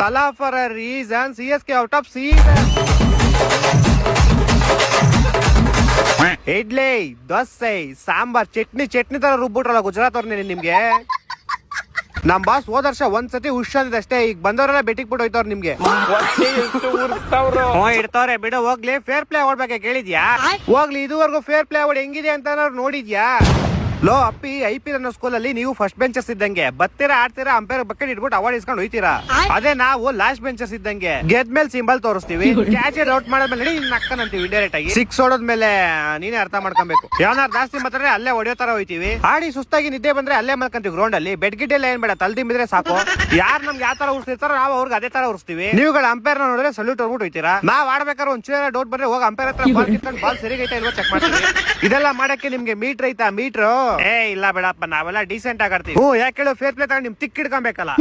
ತಲಾ for a reason CSK out of season. Idli, dosa, sambar, chutney ತರ ರುಬ್ಬಿಟ್ರಲ್ಲ ಗುಜರಾತ್ ಅವ್ರನ್ನೇ ನಿಮ್ಗೆ. ನಮ್ ಬಾಸ್ ಹೋದ ವರ್ಷ ಒಂದ್ಸತಿ ಹುಷಾರಿದೆ ಅಷ್ಟೇ. ಈಗ ಬಂದವರೆಲ್ಲ ಬೆಟ್ಟಿಗೆ ಬಿಟ್ಟು ಹೋಯ್ತವ್ರ ನಿಮ್ಗೆ. ಇಡ್ತವ್ರೆ ಬಿಡು ಹೋಗ್ಲಿ. ಫೇರ್ ಪ್ಲೇ ಆಡ್ಬೇಕೆ ಕೇಳಿದ್ಯಾ? ಹೋಗ್ಲಿ, ಇದುವರೆಗೂ ಫೇರ್ ಪ್ಲೇ ಆಡ್ ಹೆಂಗಿದೆ ಅಂತ ನೋಡಿದ್ಯಾ? ಲೋ ಅಪ್ಪಿ, IPL ಅನ್ನೋ ಸ್ಕೂಲಲ್ಲಿ ನೀವು ಫಸ್ಟ್ ಬೆಂಚರ್ಸ್ ಇದ್ದಂಗೆ ಬತ್ತೀರಾ, ಆಡ್ತೀರಾ, ಅಂಪೈರ್ ಬಕೆಟ್ ಇಟ್ಬಿಟ್ಟು ಅವಾರ್ಡ್ ಇಸ್ಕೊಂಡು ಹೋಯ್ತೀರಾ. ಅದೇ ನಾವು ಲಾಸ್ಟ್ ಬೆಂಚರ್ಸ್ ಇದ್ದಂಗೆ ಗೆದ್ಮೇಲೆ ಸಿಂಬಲ್ ತೋರಿಸ್ತೀವಿ, ಕ್ಯಾಚ್ ಔಟ್ ಮಾಡಿದ್ಮೇಲೆ ನಕ್ಕನಂತೀವಿ ಇಂಡೈರೆಕ್ಟ್ ಆಗಿ. 6 ಹೊಡೋದ್ಮೇಲೆ ನೀನೇ ಅರ್ಥ ಮಾಡ್ಕೊಬೇಕು. ಯಾವನಾರು ಜಾಸ್ತಿ ಮಾತಾಡ್ರೆ ಅಲ್ಲೇ ಹೊಡೆಯೋ ತರ ಹೋಯ್ತೀವಿ. ಆಡಿ ಸುಸ್ತಾಗಿ ನಿದ್ದೆ ಬಂದ್ರೆ ಅಲ್ಲೇ ಮಲ್ಕಂತೀವಿ ಗ್ರೌಂಡ್ ಅಲ್ಲಿ. ಬೆಡ್ ಗಿಡ್ ಎಲ್ಲ ಏನ್ ಬೇಡ, ತಲ್ದಿಂಬಿದ್ರೆ ಸಾಕು. ಯಾರು ನಮ್ಗೆ ಯಾವ ತರ ಉರ್ಸ್ತಿರ್ತಾರೋ ನಾವು ಅವ್ರಿಗೆ ಅದೇ ತರ ಉರ್ಸ್ತೀವಿ. ನೀವುಗಳ ಅಂಪೈರ್ ನೋಡಿದ್ರೆ ಸಲ್ಯೂಟ್ ಹೋಗ್ಬಿಟ್ಟು ಹೋಯ್ತೀರಾ. ನಾವ್ ಆಡ್ಬೇಕಾದ್ರೆ ಒಂಚೂರ ಡೌಟ್ ಬಂದ್ರೆ ಹೋಗಿ ಅಂಪೈರ್ ಹತ್ರ ಬಾಲ್ ಕಿತ್ಕೊಂಡು ಬಾಲ್ ಸರಿಗೈತಾ ಇಲ್ವೋ ಚೆಕ್ ಮಾಡ್ತೀವಿ. ಇದೆಲ್ಲ ಮಾಡಕ್ಕೆ ನಿಮ್ಗೆ ಮೀಟರ್ ಐತಾ? ಮೀಟ್ರು ಇಲ್ಲ ಬೇಡಪ್ಪ, ನಾವೆಲ್ಲ ಡೀಸೆಂಟ್ ಆಗಿ ಆಡ್ತೀವಿ. ಯಾಕೆ ಹೇಳೋ, ಫೇರ್ ಪ್ಲೇ ತಗೊಂಡು ನಿಮ್ ತಿಕ್ ಹಿಡ್ಕೊಬೇಕಲ್ಲ.